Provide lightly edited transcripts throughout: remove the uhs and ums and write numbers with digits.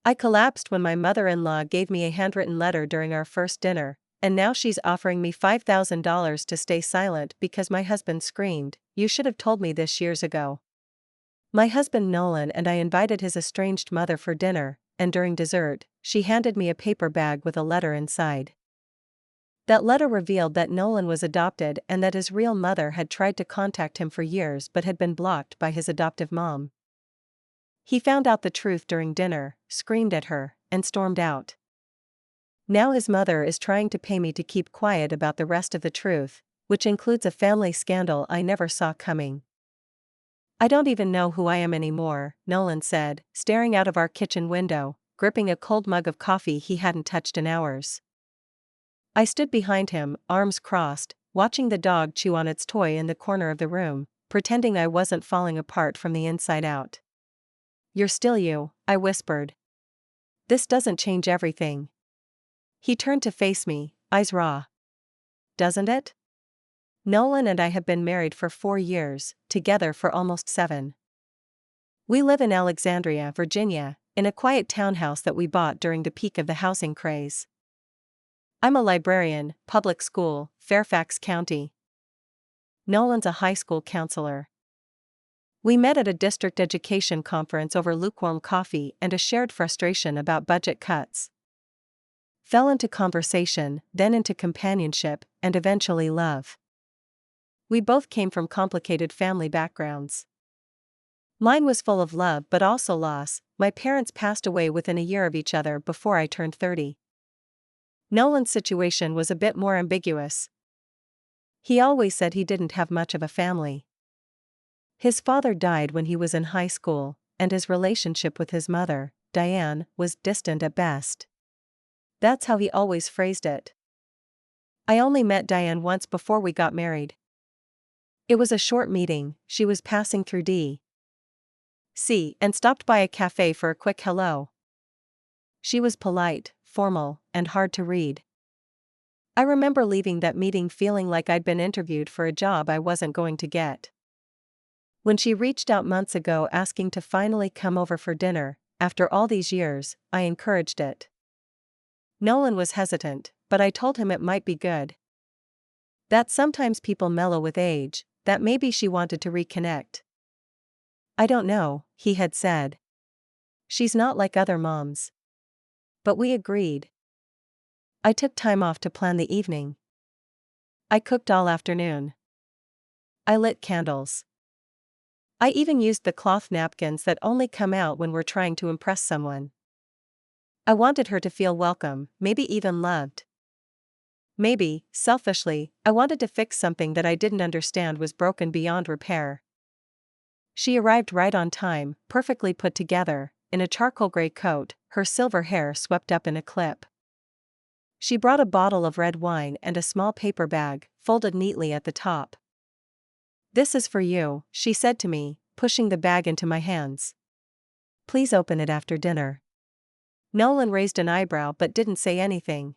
I collapsed when my mother-in-law gave me a handwritten letter during our first dinner, and now she's offering me $5,000 to stay silent because my husband screamed, "You should have told me this years ago." My husband Nolan and I invited his estranged mother for dinner, and during dessert, she handed me a paper bag with a letter inside. That letter revealed that Nolan was adopted and that his real mother had tried to contact him for years but had been blocked by his adoptive mom. He found out the truth during dinner, screamed at her, and stormed out. Now his mother is trying to pay me to keep quiet about the rest of the truth, which includes a family scandal I never saw coming. "I don't even know who I am anymore," Nolan said, staring out of our kitchen window, gripping a cold mug of coffee he hadn't touched in hours. I stood behind him, arms crossed, watching the dog chew on its toy in the corner of the room, pretending I wasn't falling apart from the inside out. "You're still you," I whispered. "This doesn't change everything." He turned to face me, eyes raw. "Doesn't it? Nolan and I have been married for 4 years, together for almost 7. We live in Alexandria, Virginia, in a quiet townhouse that we bought during the peak of the housing craze. I'm a librarian, public school, Fairfax County. Nolan's a high school counselor. We met at a district education conference over lukewarm coffee and a shared frustration about budget cuts. Fell into conversation, then into companionship, and eventually love. We both came from complicated family backgrounds. Mine was full of love but also loss. My parents passed away within a year of each other before I turned 30. Nolan's situation was a bit more ambiguous. He always said he didn't have much of a family. His father died when he was in high school, and his relationship with his mother, Diane, was distant at best. That's how he always phrased it. I only met Diane once before we got married. It was a short meeting. She was passing through D.C. and stopped by a cafe for a quick hello. She was polite, formal, and hard to read. I remember leaving that meeting feeling like I'd been interviewed for a job I wasn't going to get. When she reached out months ago asking to finally come over for dinner, after all these years, I encouraged it. Nolan was hesitant, but I told him it might be good. That sometimes people mellow with age, that maybe she wanted to reconnect. "I don't know," he had said. "She's not like other moms." But we agreed. I took time off to plan the evening. I cooked all afternoon. I lit candles. I even used the cloth napkins that only come out when we're trying to impress someone. I wanted her to feel welcome, maybe even loved. Maybe, selfishly, I wanted to fix something that I didn't understand was broken beyond repair. She arrived right on time, perfectly put together, in a charcoal gray coat, her silver hair swept up in a clip. She brought a bottle of red wine and a small paper bag, folded neatly at the top. "This is for you," she said to me, pushing the bag into my hands. "Please open it after dinner." Nolan raised an eyebrow but didn't say anything.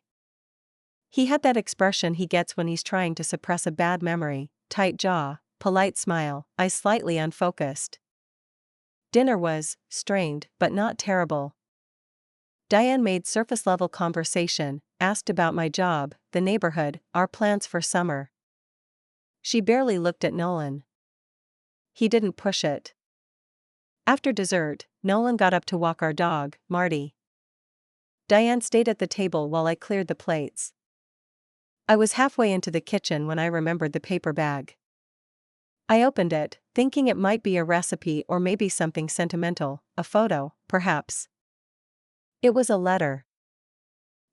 He had that expression he gets when he's trying to suppress a bad memory, tight jaw, polite smile, eyes slightly unfocused. Dinner was strained but not terrible. Diane made surface-level conversation, asked about my job, the neighborhood, our plans for summer. She barely looked at Nolan. He didn't push it. After dessert, Nolan got up to walk our dog, Marty. Diane stayed at the table while I cleared the plates. I was halfway into the kitchen when I remembered the paper bag. I opened it, thinking it might be a recipe or maybe something sentimental, a photo, perhaps. It was a letter.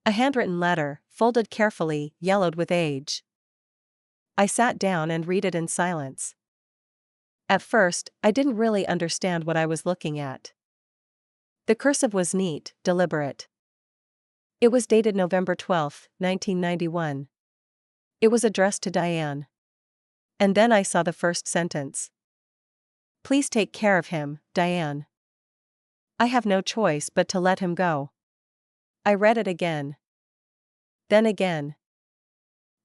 A handwritten letter, folded carefully, yellowed with age. I sat down and read it in silence. At first, I didn't really understand what I was looking at. The cursive was neat, deliberate. It was dated November 12, 1991. It was addressed to Diane. And then I saw the first sentence. "Please take care of him, Diane. I have no choice but to let him go." I read it again. Then again.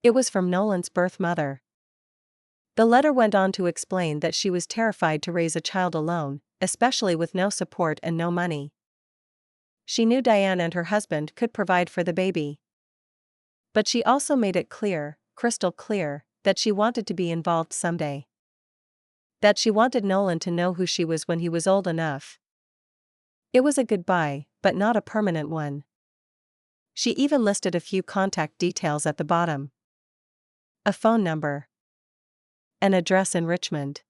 It was from Nolan's birth mother. The letter went on to explain that she was terrified to raise a child alone, especially with no support and no money. She knew Diane and her husband could provide for the baby. But she also made it clear, crystal clear, that she wanted to be involved someday. That she wanted Nolan to know who she was when he was old enough. It was a goodbye, but not a permanent one. She even listed a few contact details at the bottom. A phone number. An address in Richmond.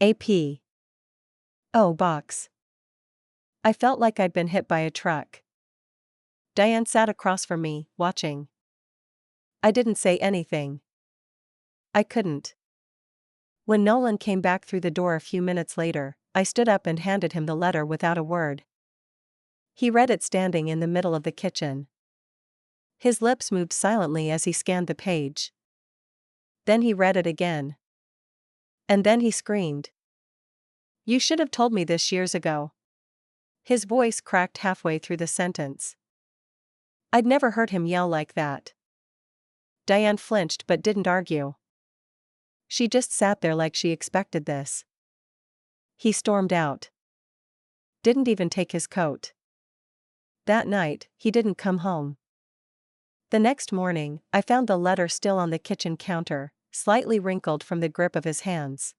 AP. O Box. I felt like I'd been hit by a truck. Diane sat across from me, watching. I didn't say anything. I couldn't. When Nolan came back through the door a few minutes later, I stood up and handed him the letter without a word. He read it standing in the middle of the kitchen. His lips moved silently as he scanned the page. Then he read it again. And then he screamed. "You should have told me this years ago." His voice cracked halfway through the sentence. I'd never heard him yell like that. Diane flinched but didn't argue. She just sat there like she expected this. He stormed out. Didn't even take his coat. That night, he didn't come home. The next morning, I found the letter still on the kitchen counter, slightly wrinkled from the grip of his hands.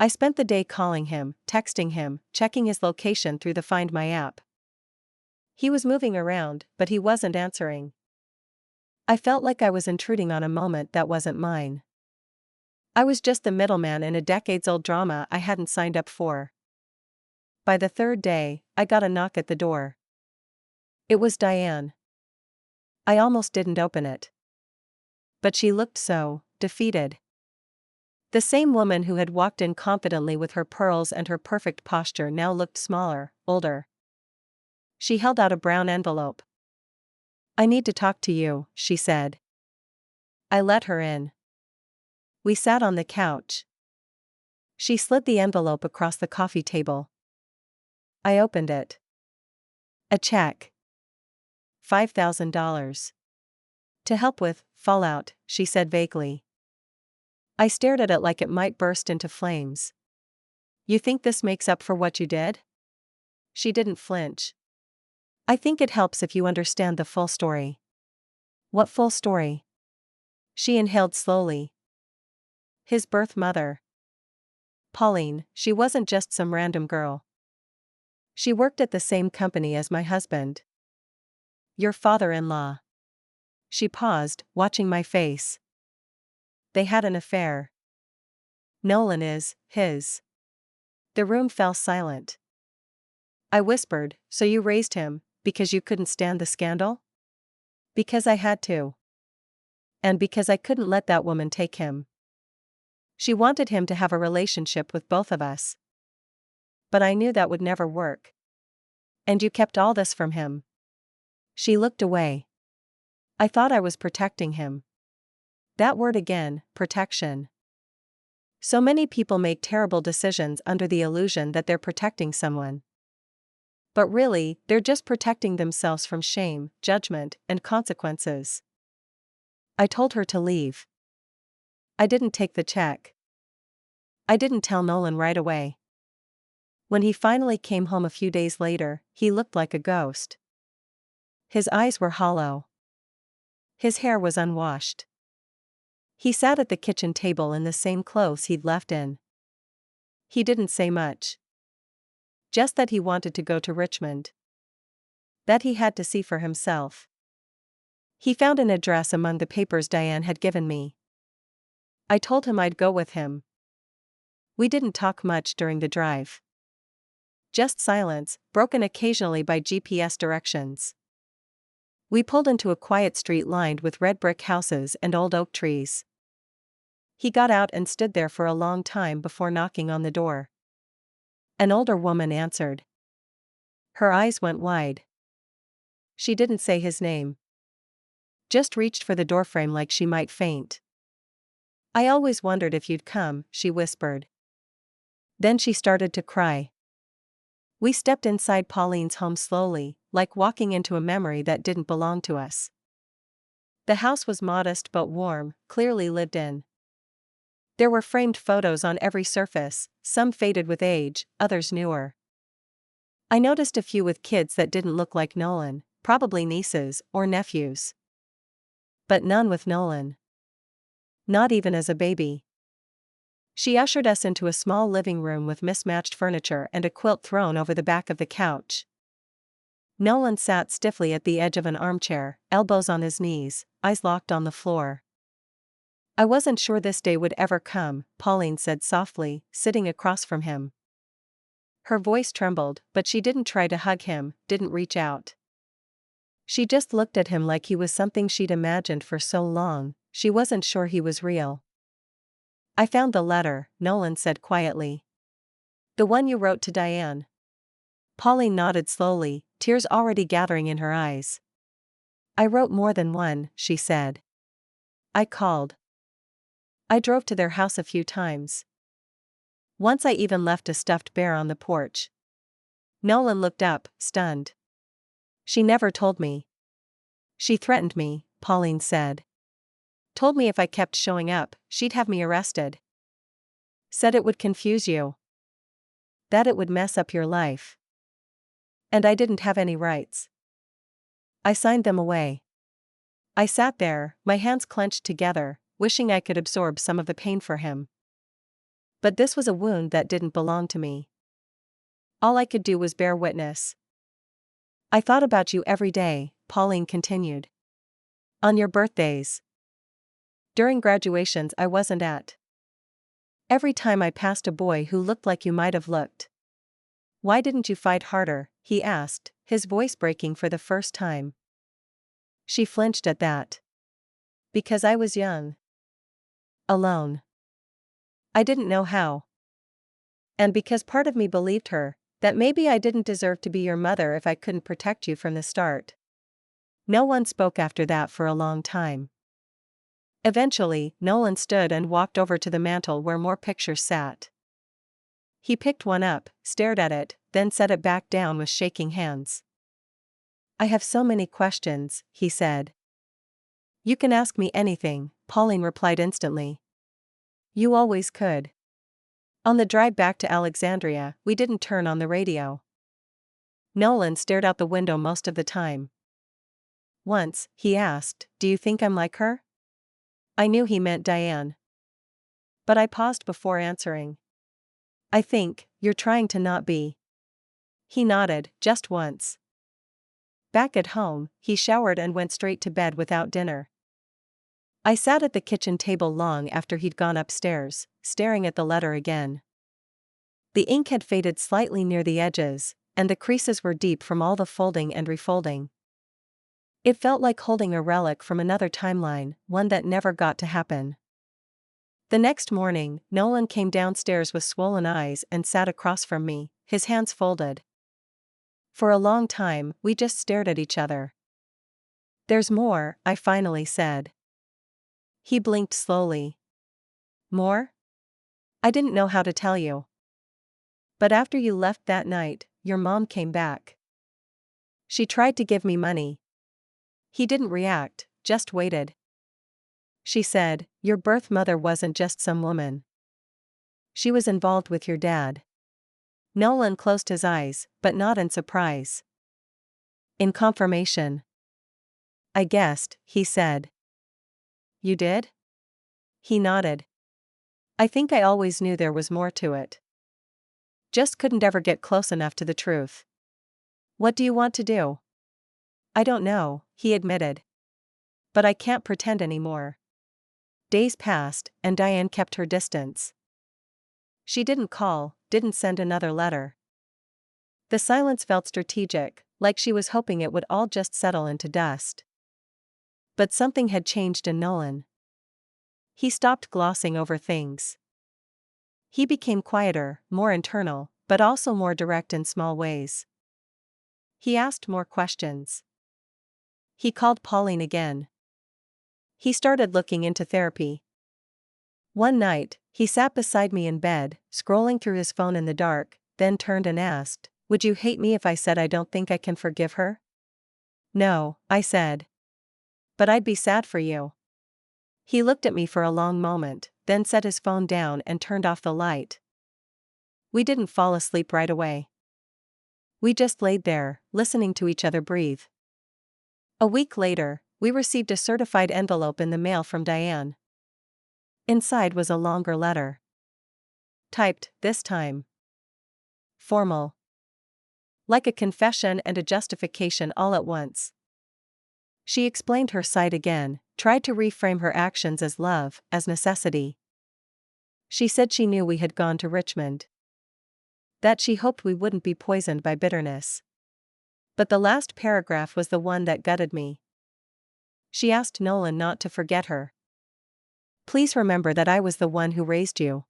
I spent the day calling him, texting him, checking his location through the Find My app. He was moving around, but he wasn't answering. I felt like I was intruding on a moment that wasn't mine. I was just the middleman in a decades-old drama I hadn't signed up for. By the third day, I got a knock at the door. It was Diane. I almost didn't open it. But she looked so defeated. The same woman who had walked in confidently with her pearls and her perfect posture now looked smaller, older. She held out a brown envelope. "I need to talk to you," she said. I let her in. We sat on the couch. She slid the envelope across the coffee table. I opened it. A check. $5,000. "To help with fallout," she said vaguely. I stared at it like it might burst into flames. "You think this makes up for what you did?" She didn't flinch. "I think it helps if you understand the full story." "What full story?" She inhaled slowly. His birth mother. Pauline, she wasn't just some random girl. She worked at the same company as my husband. Your father-in-law. She paused, watching my face. They had an affair. Nolan is his. The room fell silent. I whispered, "So you raised him, because you couldn't stand the scandal?" "Because I had to. And because I couldn't let that woman take him. She wanted him to have a relationship with both of us. But I knew that would never work. And you kept all this from him." She looked away. I thought I was protecting him. That word again, protection. So many people make terrible decisions under the illusion that they're protecting someone. But really, they're just protecting themselves from shame, judgment, and consequences. I told her to leave. I didn't take the check. I didn't tell Nolan right away. When he finally came home a few days later, he looked like a ghost. His eyes were hollow. His hair was unwashed. He sat at the kitchen table in the same clothes he'd left in. He didn't say much. Just that he wanted to go to Richmond. That he had to see for himself. He found an address among the papers Diane had given me. I told him I'd go with him. We didn't talk much during the drive. Just silence, broken occasionally by GPS directions. We pulled into a quiet street lined with red brick houses and old oak trees. He got out and stood there for a long time before knocking on the door. An older woman answered. Her eyes went wide. She didn't say his name. Just reached for the doorframe like she might faint. "I always wondered if you'd come," she whispered. Then she started to cry. We stepped inside Pauline's home slowly, like walking into a memory that didn't belong to us. The house was modest but warm, clearly lived in. There were framed photos on every surface, some faded with age, others newer. I noticed a few with kids that didn't look like Nolan, probably nieces or nephews. But none with Nolan. Not even as a baby. She ushered us into a small living room with mismatched furniture and a quilt thrown over the back of the couch. Nolan sat stiffly at the edge of an armchair, elbows on his knees, eyes locked on the floor. "I wasn't sure this day would ever come," Pauline said softly, sitting across from him. Her voice trembled, but she didn't try to hug him, didn't reach out. She just looked at him like he was something she'd imagined for so long, she wasn't sure he was real. "I found the letter," Nolan said quietly. "The one you wrote to Diane." Pauline nodded slowly, tears already gathering in her eyes. "I wrote more than one," she said. "I called. I drove to their house a few times. Once I even left a stuffed bear on the porch." Nolan looked up, stunned. "She never told me." "She threatened me," Pauline said. "Told me if I kept showing up, she'd have me arrested. Said it would confuse you. That it would mess up your life. And I didn't have any rights. I signed them away." I sat there, my hands clenched together, wishing I could absorb some of the pain for him. But this was a wound that didn't belong to me. All I could do was bear witness. "I thought about you every day," Pauline continued. "On your birthdays. During graduations I wasn't at. Every time I passed a boy who looked like you might have looked." "Why didn't you fight harder?" he asked, his voice breaking for the first time. She flinched at that. "Because I was young. Alone. I didn't know how. And because part of me believed her, that maybe I didn't deserve to be your mother if I couldn't protect you from the start." No one spoke after that for a long time. Eventually, Nolan stood and walked over to the mantel where more pictures sat. He picked one up, stared at it, then set it back down with shaking hands. "I have so many questions," he said. "You can ask me anything," Pauline replied instantly. "You always could." On the drive back to Alexandria, we didn't turn on the radio. Nolan stared out the window most of the time. Once, he asked, "Do you think I'm like her?" I knew he meant Diane. But I paused before answering. "I think, you're trying to not be." He nodded, just once. Back at home, he showered and went straight to bed without dinner. I sat at the kitchen table long after he'd gone upstairs, staring at the letter again. The ink had faded slightly near the edges, and the creases were deep from all the folding and refolding. It felt like holding a relic from another timeline, one that never got to happen. The next morning, Nolan came downstairs with swollen eyes and sat across from me, his hands folded. For a long time, we just stared at each other. "There's more," I finally said. He blinked slowly. "More? I didn't know how to tell you. But after you left that night, your mom came back. She tried to give me money." He didn't react, just waited. "She said, your birth mother wasn't just some woman. She was involved with your dad." Nolan closed his eyes, but not in surprise. "In confirmation." "I guessed," he said. "You did?" He nodded. "I think I always knew there was more to it. Just couldn't ever get close enough to the truth." "What do you want to do?" "I don't know," he admitted. "But I can't pretend anymore." Days passed, and Diane kept her distance. She didn't call, didn't send another letter. The silence felt strategic, like she was hoping it would all just settle into dust. But something had changed in Nolan. He stopped glossing over things. He became quieter, more internal, but also more direct in small ways. He asked more questions. He called Pauline again. He started looking into therapy. One night, he sat beside me in bed, scrolling through his phone in the dark, then turned and asked, "Would you hate me if I said I don't think I can forgive her?" "No," I said. "But I'd be sad for you." He looked at me for a long moment, then set his phone down and turned off the light. We didn't fall asleep right away. We just laid there, listening to each other breathe. A week later, we received a certified envelope in the mail from Diane. Inside was a longer letter. Typed, this time. Formal. Like a confession and a justification all at once. She explained her side again, tried to reframe her actions as love, as necessity. She said she knew we had gone to Richmond. That she hoped we wouldn't be poisoned by bitterness. But the last paragraph was the one that gutted me. She asked Nolan not to forget her. Please remember that I was the one who raised you.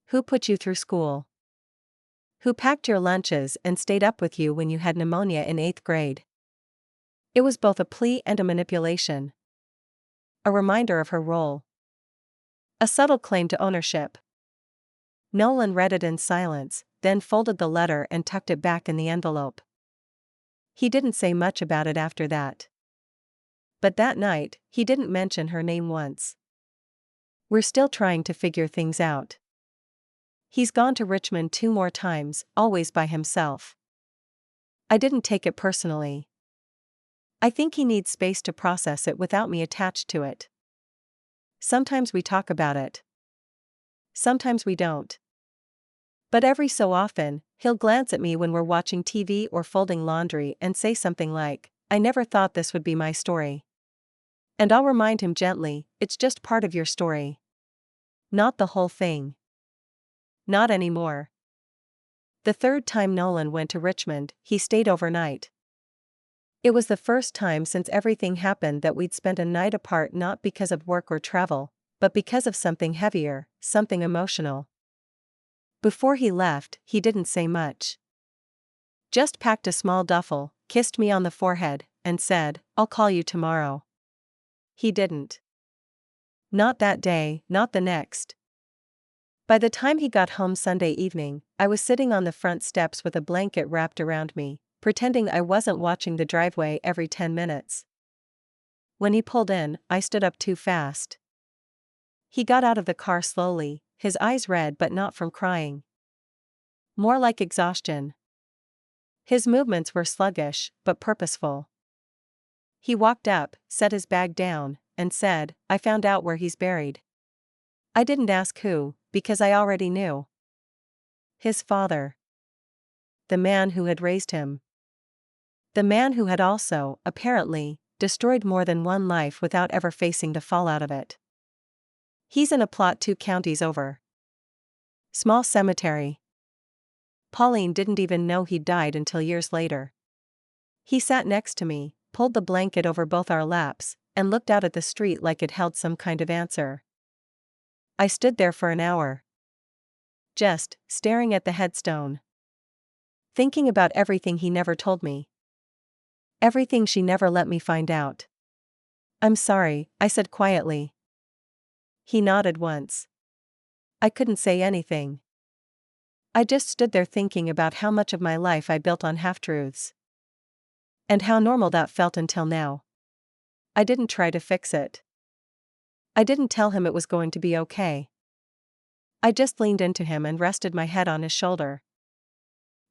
Who put you through school. Who packed your lunches and stayed up with you when you had pneumonia in 8th grade. It was both a plea and a manipulation. A reminder of her role. A subtle claim to ownership. Nolan read it in silence, then folded the letter and tucked it back in the envelope. He didn't say much about it after that. But that night, he didn't mention her name once. We're still trying to figure things out. He's gone to Richmond 2 more times, always by himself. I didn't take it personally. I think he needs space to process it without me attached to it. Sometimes we talk about it. Sometimes we don't. But every so often, he'll glance at me when we're watching TV or folding laundry and say something like, I never thought this would be my story. And I'll remind him gently, it's just part of your story. Not the whole thing. Not anymore. The third time Nolan went to Richmond, he stayed overnight. It was the first time since everything happened that we'd spent a night apart, not because of work or travel, but because of something heavier, something emotional. Before he left, he didn't say much. Just packed a small duffel, kissed me on the forehead, and said, I'll call you tomorrow. He didn't. Not that day, not the next. By the time he got home Sunday evening, I was sitting on the front steps with a blanket wrapped around me, pretending I wasn't watching the driveway every 10 minutes. When he pulled in, I stood up too fast. He got out of the car slowly, his eyes red but not from crying. More like exhaustion. His movements were sluggish, but purposeful. He walked up, set his bag down, and said, I found out where he's buried. I didn't ask who, because I already knew. His father. The man who had raised him. The man who had also, apparently, destroyed more than one life without ever facing the fallout of it. He's in a plot 2 counties over. Small cemetery. Pauline didn't even know he'd died until years later. He sat next to me, pulled the blanket over both our laps, and looked out at the street like it held some kind of answer. I stood there for an hour. Just staring at the headstone. Thinking about everything he never told me. Everything she never let me find out. I'm sorry, I said quietly. He nodded once. I couldn't say anything. I just stood there thinking about how much of my life I built on half-truths. And how normal that felt until now. I didn't try to fix it. I didn't tell him it was going to be okay. I just leaned into him and rested my head on his shoulder.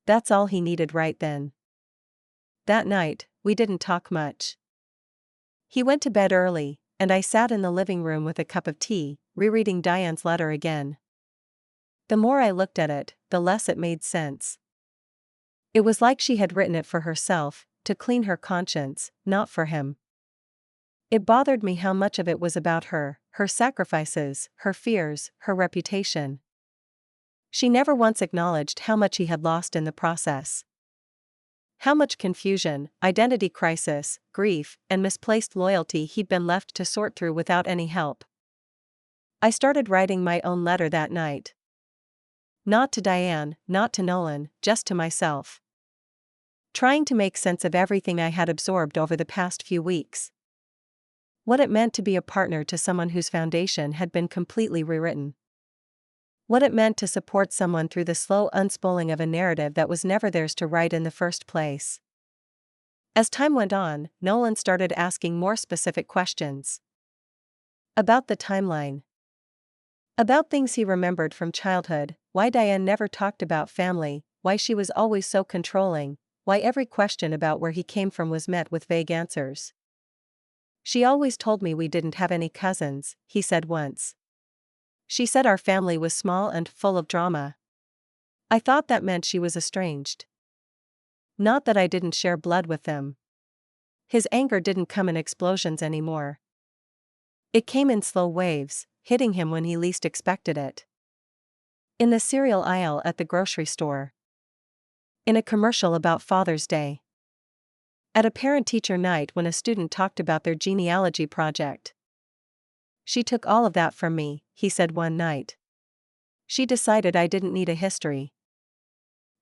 That's all he needed right then. That night, we didn't talk much. He went to bed early, and I sat in the living room with a cup of tea, rereading Diane's letter again. The more I looked at it, the less it made sense. It was like she had written it for herself, to clean her conscience, not for him. It bothered me how much of it was about her, her sacrifices, her fears, her reputation. She never once acknowledged how much he had lost in the process. How much confusion, identity crisis, grief, and misplaced loyalty he'd been left to sort through without any help. I started writing my own letter that night. Not to Diane, not to Nolan, just to myself. Trying to make sense of everything I had absorbed over the past few weeks. What it meant to be a partner to someone whose foundation had been completely rewritten. What it meant to support someone through the slow unspooling of a narrative that was never theirs to write in the first place. As time went on, Nolan started asking more specific questions. About the timeline. About things he remembered from childhood, why Diane never talked about family, why she was always so controlling, why every question about where he came from was met with vague answers. She always told me we didn't have any cousins, he said once. She said our family was small and full of drama. I thought that meant she was estranged. Not that I didn't share blood with them. His anger didn't come in explosions anymore. It came in slow waves, hitting him when he least expected it. In the cereal aisle at the grocery store. In a commercial about Father's Day. At a parent-teacher night when a student talked about their genealogy project. She took all of that from me, he said one night. She decided I didn't need a history.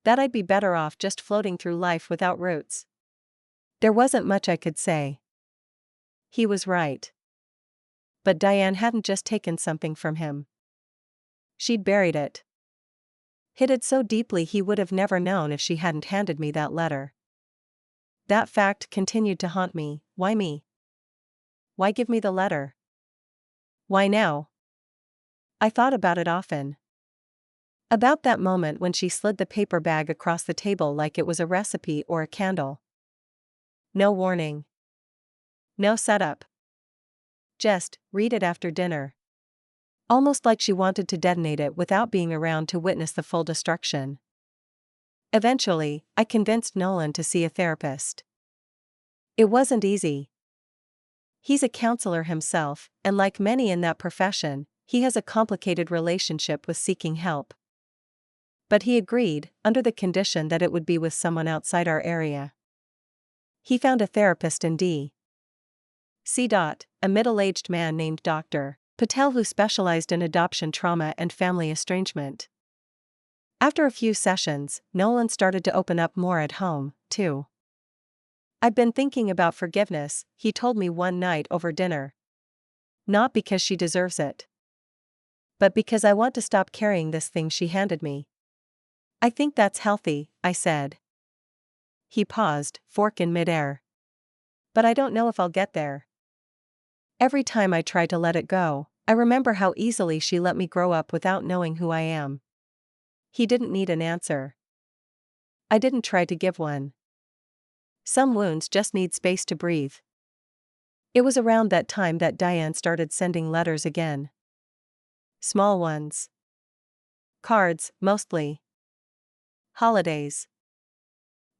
That I'd be better off just floating through life without roots. There wasn't much I could say. He was right. But Diane hadn't just taken something from him. She'd buried it. Hid it so deeply he would have never known if she hadn't handed me that letter. That fact continued to haunt me. Why me? Why give me the letter? Why now? I thought about it often. About that moment when she slid the paper bag across the table like it was a recipe or a candle. No warning. No setup. Just, read it after dinner. Almost like she wanted to detonate it without being around to witness the full destruction. Eventually, I convinced Nolan to see a therapist. It wasn't easy. He's a counselor himself, and like many in that profession, he has a complicated relationship with seeking help. But he agreed, under the condition that it would be with someone outside our area. He found a therapist in D.C., a middle-aged man named Dr. Patel who specialized in adoption trauma and family estrangement. After a few sessions, Nolan started to open up more at home, too. I'd been thinking about forgiveness, he told me one night over dinner. Not because she deserves it. But because I want to stop carrying this thing she handed me. I think that's healthy, I said. He paused, fork in midair. But I don't know if I'll get there. Every time I try to let it go, I remember how easily she let me grow up without knowing who I am. He didn't need an answer. I didn't try to give one. Some wounds just need space to breathe. It was around that time that Diane started sending letters again. Small ones. Cards, mostly. Holidays.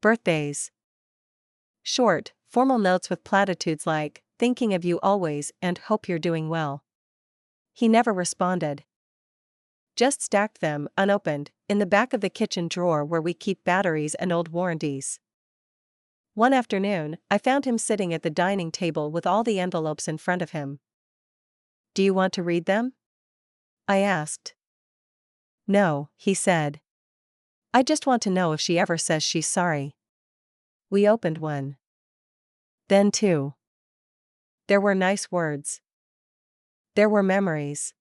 Birthdays. Short, formal notes with platitudes like, thinking of you always and hope you're doing well. He never responded. Just stacked them, unopened, in the back of the kitchen drawer where we keep batteries and old warranties. One afternoon, I found him sitting at the dining table with all the envelopes in front of him. Do you want to read them? I asked. No, he said. I just want to know if she ever says she's sorry. We opened one. Then two. There were nice words. There were memories.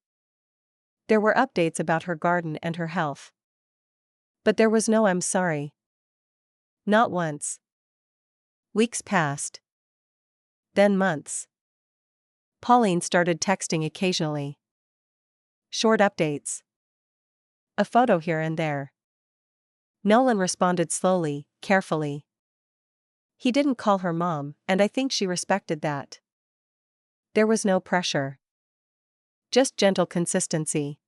There were updates about her garden and her health. But there was no I'm sorry. Not once. Weeks passed. Then months. Pauline started texting occasionally. Short updates. A photo here and there. Nolan responded slowly, carefully. He didn't call her mom, and I think she respected that. There was no pressure. Just gentle consistency.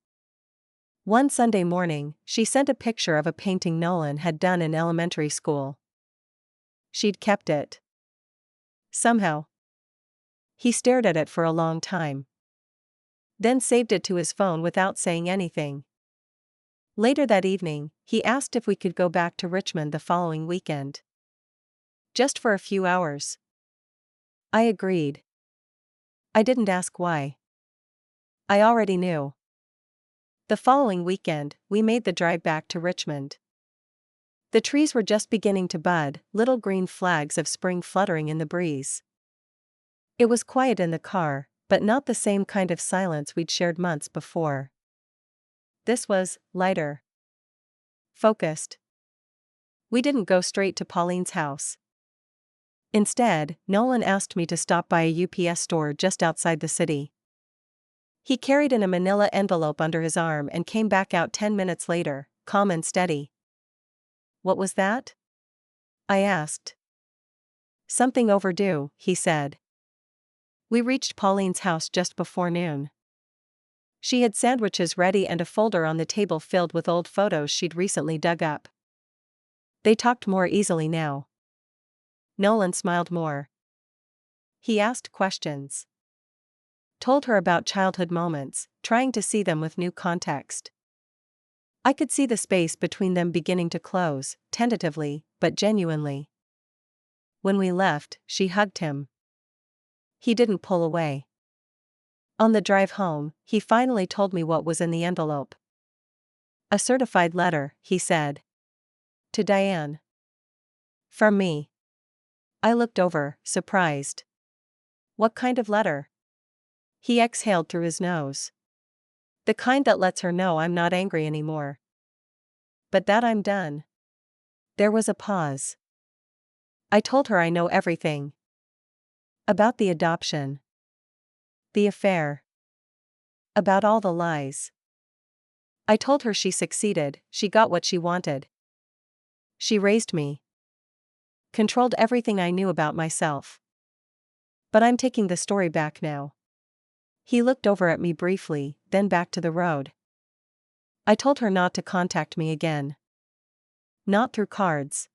One Sunday morning, she sent a picture of a painting Nolan had done in elementary school. She'd kept it. Somehow. He stared at it for a long time. Then saved it to his phone without saying anything. Later that evening, he asked if we could go back to Richmond the following weekend. Just for a few hours. I agreed. I didn't ask why. I already knew. The following weekend, we made the drive back to Richmond. The trees were just beginning to bud, little green flags of spring fluttering in the breeze. It was quiet in the car, but not the same kind of silence we'd shared months before. This was lighter. Focused. We didn't go straight to Pauline's house. Instead, Nolan asked me to stop by a UPS store just outside the city. He carried in a manila envelope under his arm and came back out 10 minutes later, calm and steady. What was that? I asked. Something overdue, he said. We reached Pauline's house just before noon. She had sandwiches ready and a folder on the table filled with old photos she'd recently dug up. They talked more easily now. Nolan smiled more. He asked questions. Told her about childhood moments, trying to see them with new context. I could see the space between them beginning to close, tentatively, but genuinely. When we left, she hugged him. He didn't pull away. On the drive home, he finally told me what was in the envelope. A certified letter, he said. To Diane. From me. I looked over, surprised. What kind of letter? He exhaled through his nose. The kind that lets her know I'm not angry anymore. But that I'm done. There was a pause. I told her I know everything. About the adoption. The affair. About all the lies. I told her she succeeded, she got what she wanted. She raised me. Controlled everything I knew about myself. But I'm taking the story back now. He looked over at me briefly, then back to the road. I told her not to contact me again. Not through cards.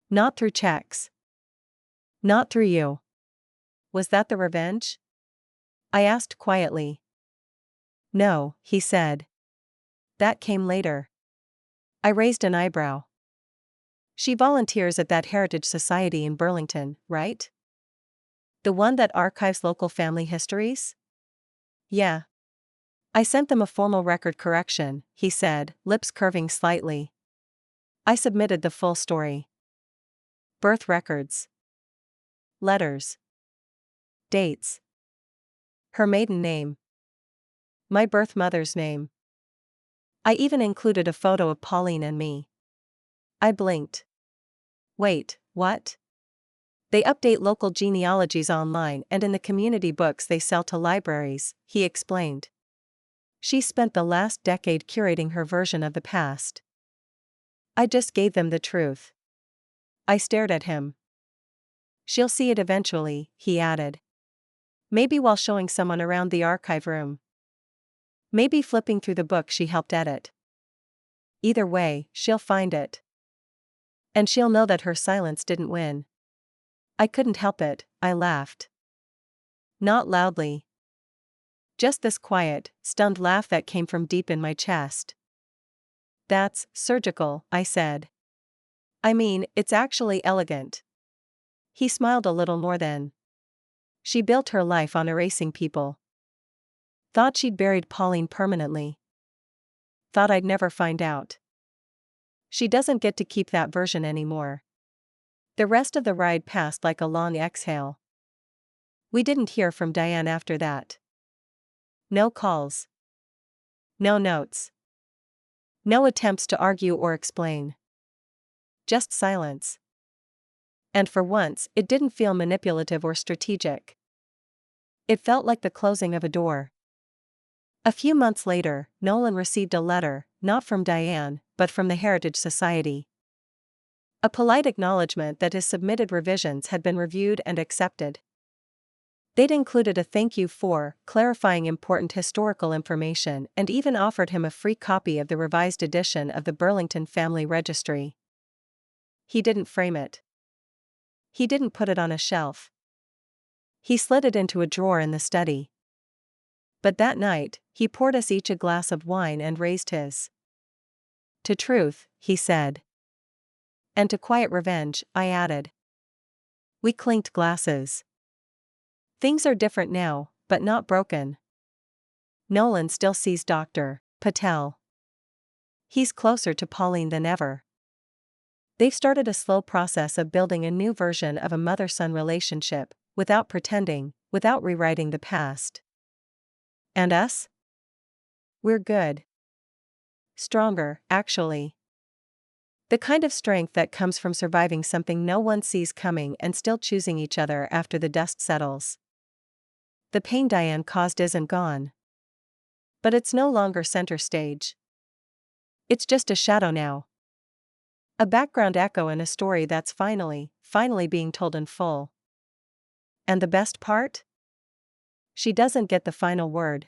Not through checks. Not through you. Was that the revenge? I asked quietly. No, he said. That came later. I raised an eyebrow. She volunteers at that Heritage Society in Burlington, right? The one that archives local family histories? Yeah. I sent them a formal record correction, he said, lips curving slightly. I submitted the full story. Birth records. Letters. Dates. Her maiden name. My birth mother's name. I even included a photo of Pauline and me. I blinked. Wait, what? They update local genealogies online and in the community books they sell to libraries, he explained. She spent the last decade curating her version of the past. I just gave them the truth. I stared at him. She'll see it eventually, he added. Maybe while showing someone around the archive room. Maybe flipping through the book she helped edit. Either way, she'll find it. And she'll know that her silence didn't win. I couldn't help it, I laughed. Not loudly. Just this quiet, stunned laugh that came from deep in my chest. That's surgical, I said. I mean, it's actually elegant. He smiled a little more then. She built her life on erasing people. Thought she'd buried Pauline permanently. Thought I'd never find out. She doesn't get to keep that version anymore. The rest of the ride passed like a long exhale. We didn't hear from Diane after that. No calls. No notes. No attempts to argue or explain. Just silence. And for once, it didn't feel manipulative or strategic. It felt like the closing of a door. A few months later, Nolan received a letter, not from Diane, but from the Heritage Society. A polite acknowledgement that his submitted revisions had been reviewed and accepted. They'd included a thank you for clarifying important historical information and even offered him a free copy of the revised edition of the Burlington Family Registry. He didn't frame it. He didn't put it on a shelf. He slid it into a drawer in the study. But that night, he poured us each a glass of wine and raised his. To truth, he said. And to quiet revenge, I added. We clinked glasses. Things are different now, but not broken. Nolan still sees Dr. Patel. He's closer to Pauline than ever. They've started a slow process of building a new version of a mother-son relationship, without pretending, without rewriting the past. And us? We're good. Stronger, actually. The kind of strength that comes from surviving something no one sees coming and still choosing each other after the dust settles. The pain Diane caused isn't gone. But it's no longer center stage. It's just a shadow now. A background echo in a story that's finally being told in full. And the best part? She doesn't get the final word,